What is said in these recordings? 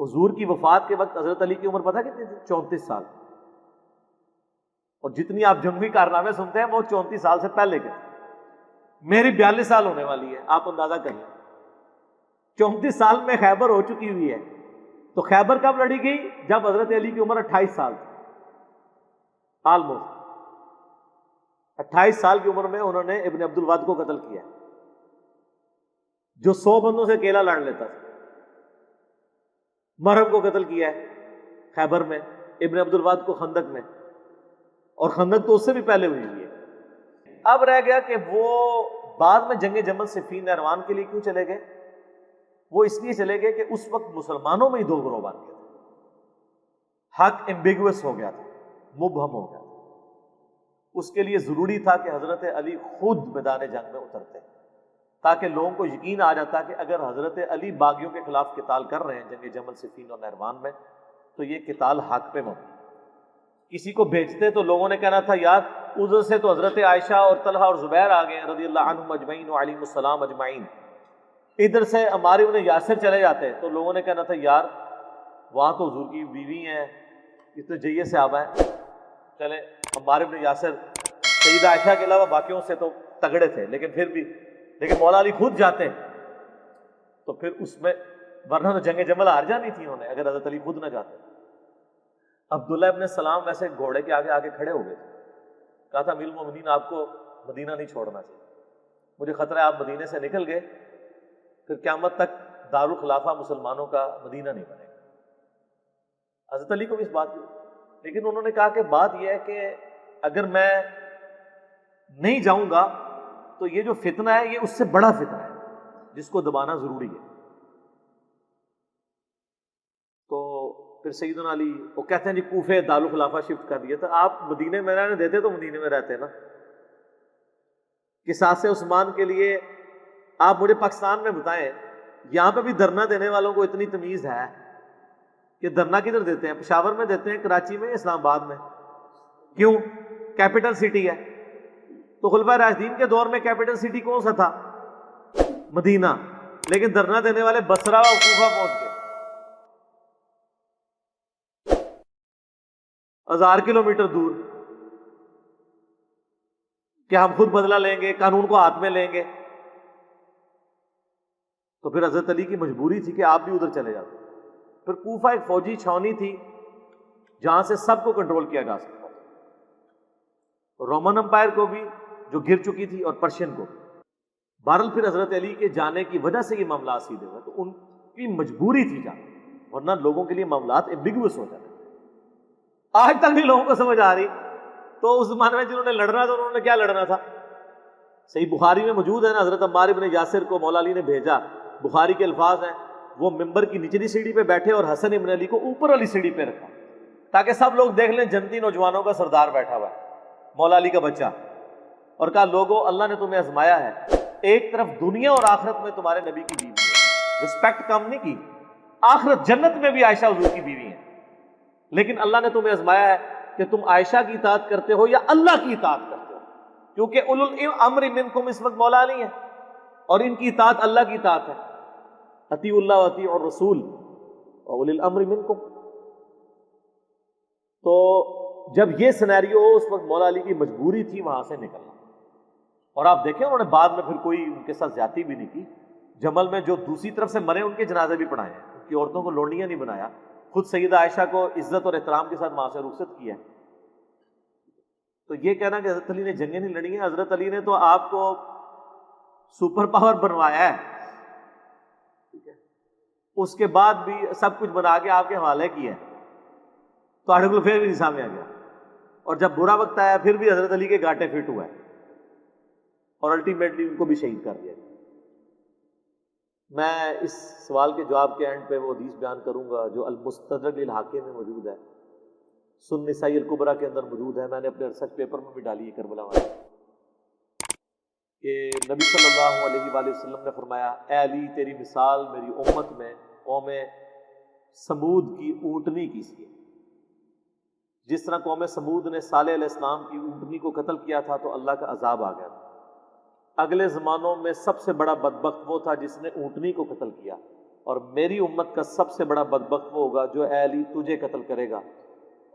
حضور کی وفات کے وقت حضرت علی کی عمر پتہ کتنی تھی؟ 34 سال. اور جتنی آپ جنگی کارنامے سنتے ہیں وہ 34 سال سے پہلے کے. میری 42 سال ہونے والی ہے, آپ اندازہ کریں. 34 سال میں خیبر ہو چکی ہوئی ہے. تو خیبر کب لڑی گئی؟ جب حضرت علی کی عمر 28 سال تھی. آلموسٹ 28 سال کی عمر میں انہوں نے ابن عبد الود کو قتل کیا, جو 100 بندوں سے اکیلا لڑ لیتا تھا. مرہم کو قتل کیا ہے خیبر میں, ابن عبد الود کو خندق میں, اور خندق تو اس سے بھی پہلے ہوئی ہے. اب رہ گیا کہ وہ بعد میں جنگ جمل صفین نہروان کے لیے کیوں چلے گئے؟ وہ اس لیے چلے گئے کہ اس وقت مسلمانوں میں ہی دو گروہ بن گئے تھے. حق ایمبیگوس ہو گیا تھا, مبہم ہو گیا تھا. اس کے لیے ضروری تھا کہ حضرت علی خود میدان جنگ میں اترتے, تاکہ لوگوں کو یقین آ جاتا کہ اگر حضرت علی باغیوں کے خلاف قتال کر رہے ہیں جنگ جمل صفین اور نہروان میں, تو یہ قتال حق پہ مبنی. کسی کو بھیجتے تو لوگوں نے کہنا تھا یار ادھر سے تو حضرت عائشہ اور طلحہ اور زبیر آ گئے رضی اللہ عنہم اجمعین وعلیہم السلام اجمعین, ادھر سے ہمارے انہیں یاسر چلے جاتے تو لوگوں نے کہنا تھا یار وہاں تو حضور کی بیوی ہیں, اس تو جیے سے آبا ہے, چلے ہمارے ابن یاسر سیدہ عائشہ کے علاوہ باقیوں سے تو تگڑے تھے, لیکن پھر بھی مولا علی خود جاتے تو پھر اس میں, ورنہ تو جنگ جمل ہار جانی تھی انہوں نے اگر حضرت علی خود نہ جاتے. عبداللہ ابن سلام ویسے گھوڑے کے آگے کھڑے ہو گئے, کہا تھا امیر المومنین آپ کو مدینہ نہیں چھوڑنا چاہیے, مجھے خطرہ ہے آپ مدینے سے نکل گئے پھر قیامت تک دارالخلافہ مسلمانوں کا مدینہ نہیں بنے گا. حضرت علی کو بھی اس بات کی, لیکن انہوں نے کہا کہ بات یہ ہے کہ اگر میں نہیں جاؤں گا تو یہ جو فتنہ ہے یہ اس سے بڑا فتنہ ہے جس کو دبانا ضروری ہے. تو پھر سیدنا علی وہ کہتے ہیں جی کوفے دارالخلافہ شفٹ کر دیا تھا. آپ مدینے میں رہنے دیتے تو مدینے میں رہتے نا. قصاص عثمان کے لیے آپ مجھے پاکستان میں بتائیں, یہاں پہ بھی دھرنا دینے والوں کو اتنی تمیز ہے کہ دھرنا کدھر دیتے ہیں؟ پشاور میں دیتے ہیں, کراچی میں, اسلام آباد میں. کیوں؟ کیپٹل سٹی ہے. تو خلفائے راشدین کے دور میں کیپٹل سٹی کون سا تھا؟ مدینہ. لیکن دھرنا دینے والے بصرہ اور کوفہ پہنچ گئے, 1000 کلومیٹر دور, کہ ہم خود بدلہ لیں گے, قانون کو ہاتھ میں لیں گے. تو پھر حضرت علی کی مجبوری تھی کہ آپ بھی ادھر چلے جاتے. پھر کوفہ ایک فوجی چھاونی تھی جہاں سے سب کو کنٹرول کیا جا سکتا تھا, رومن امپائر کو بھی جو گر چکی تھی اور پرشین کو. بہرحال پھر حضرت علی کے جانے کی وجہ سے یہ معاملات سیدھے ہوئے, تو ان کی مجبوری تھی جانا, ورنہ لوگوں کے لیے معاملات ایمبیگوس ہو جاتے. آج تک بھی لوگوں کو سمجھ آ رہی. تو اس زمانے میں جنہوں نے لڑنا تھا انہوں نے کیا لڑنا تھا؟ صحیح بخاری میں موجود ہے نا, حضرت عمار ابن یاسر کو مولا علی نے بھیجا, بخاری کے الفاظ ہیں, وہ ممبر کی نچلی سیڑھی پہ بیٹھے اور حسن ابن علی کو اوپر والی سیڑھی پہ رکھا تاکہ سب لوگ دیکھ لیں جنتی نوجوانوں کا سردار بیٹھا ہوا ہے, مولا علی کا بچہ. اور کہا لوگو اللہ نے تمہیں آزمایا ہے, ایک طرف دنیا اور آخرت میں تمہارے نبی کی بیوی ہے, رسپیکٹ کم نہیں کی, آخرت جنت میں بھی عائشہ حضور کی بیوی ہے, لیکن اللہ نے تمہیں آزمایا ہے کہ تم عائشہ کی اطاعت کرتے ہو یا اللہ کی اطاعت کرتے ہو, کیونکہ اولو الامر منکم اس وقت مولا علی ہے اور ان کی اطاعت اللہ کی اطاعت ہے. اطیعوا اللہ واطیعوا الرسول واولی الامر منکم. تو جب یہ سینیریو ہو اس وقت مولا علی کی مجبوری تھی وہاں سے نکلنا. اور آپ دیکھیں انہوں نے بعد میں پھر کوئی ان کے ساتھ زیادتی بھی نہیں کی. جمل میں جو دوسری طرف سے مرے ان کے جنازے بھی پڑھائے ہیں, ان کی عورتوں کو لونڈیاں نہیں بنایا, خود سیدہ عائشہ کو عزت اور احترام کے ساتھ وہاں سے رخصت کیا. تو یہ کہنا کہ حضرت علی نے جنگیں نہیں لڑی ہیں, حضرت علی نے تو آپ کو سپر پاور بنوایا ہے, اس کے بعد بھی سب کچھ بنا کے آپ کے حوالے کیا ہے, تو آرٹیکل پھر بھی نہیں سامنے آ گیا. اور جب برا وقت آیا پھر بھی حضرت علی کے گاٹے فٹ ہوا ہے اور الٹیمیٹلی ان کو بھی شہید کر دیا. میں اس سوال کے جواب کے اینڈ پہ وہ حدیث بیان کروں گا جو المستدرک للحاکم میں موجود ہے, سنن نسائی الکبریٰ کے اندر موجود ہے, میں نے اپنے ریسرچ پیپر میں بھی ڈالی ہے کربلا والا, کہ نبی صلی اللہ علیہ وآلہ وسلم نے فرمایا اے علی تیری مثال میری امت میں قوم سمود کی اونٹنی کی سی ہے. جس طرح قوم سمود نے صالح علیہ السلام کی اونٹنی کو قتل کیا تھا تو اللہ کا عذاب آ گیا تھا. اگلے زمانوں میں سب سے بڑا بدبخت وہ تھا جس نے اونٹنی کو قتل کیا, اور میری امت کا سب سے بڑا بدبخت وہ ہوگا جو اے علی تجھے قتل کرے گا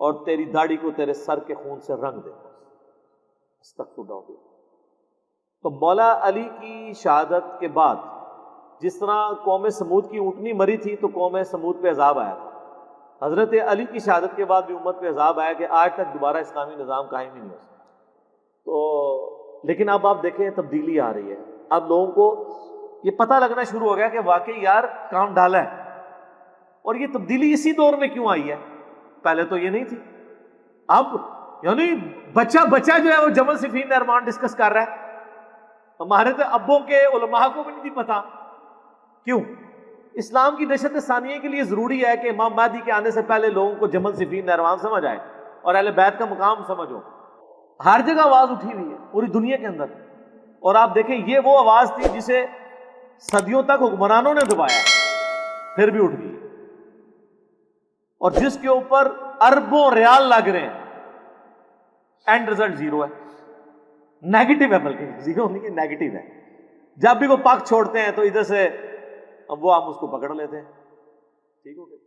اور تیری داڑھی کو تیرے سر کے خون سے رنگ دے گا. استغفر اللہ. تو مولا علی کی شہادت کے بعد جس طرح قوم سمود کی اونٹنی مری تھی تو قوم سمود پہ عذاب آیا تھا، حضرت علی کی شہادت کے بعد بھی امت پہ عذاب آیا کہ آج تک دوبارہ اسلامی نظام قائم ہی نہیں ہو سکتا. تو لیکن اب آپ دیکھیں تبدیلی آ رہی ہے. اب لوگوں کو یہ پتہ لگنا شروع ہو گیا کہ واقعی یار کام ڈالا ہے. اور یہ تبدیلی اسی دور میں کیوں آئی ہے؟ پہلے تو یہ نہیں تھی. اب یعنی بچہ جو ہے وہ جبل صفین ارمان ڈسکس کر رہا ہے. ہمارے تو ابوں کے علماء کو بھی نہیں پتا. کیوں؟ اسلام کی نشت ثانیہ کے لیے ضروری ہے کہ امام مہدی کے آنے سے پہلے لوگوں کو جبل صفین نہروان سمجھ آئے اور اہل بیت کا مقام سمجھو. ہر جگہ آواز اٹھی ہوئی ہے پوری دنیا کے اندر. اور آپ دیکھیں یہ وہ آواز تھی جسے صدیوں تک حکمرانوں نے دبایا پھر بھی اٹھ گئی، اور جس کے اوپر اربوں ریال لگ رہے ہیں. اینڈ رزلٹ زیرو ہے، نیگیٹو ہے، بلکہ زیرو نہیں کہ نیگیٹو ہے. جب بھی وہ پاک چھوڑتے ہیں تو ادھر سے اب وہ ہم اس کو پکڑ لیتے ہیں. ٹھیک ہو گیا.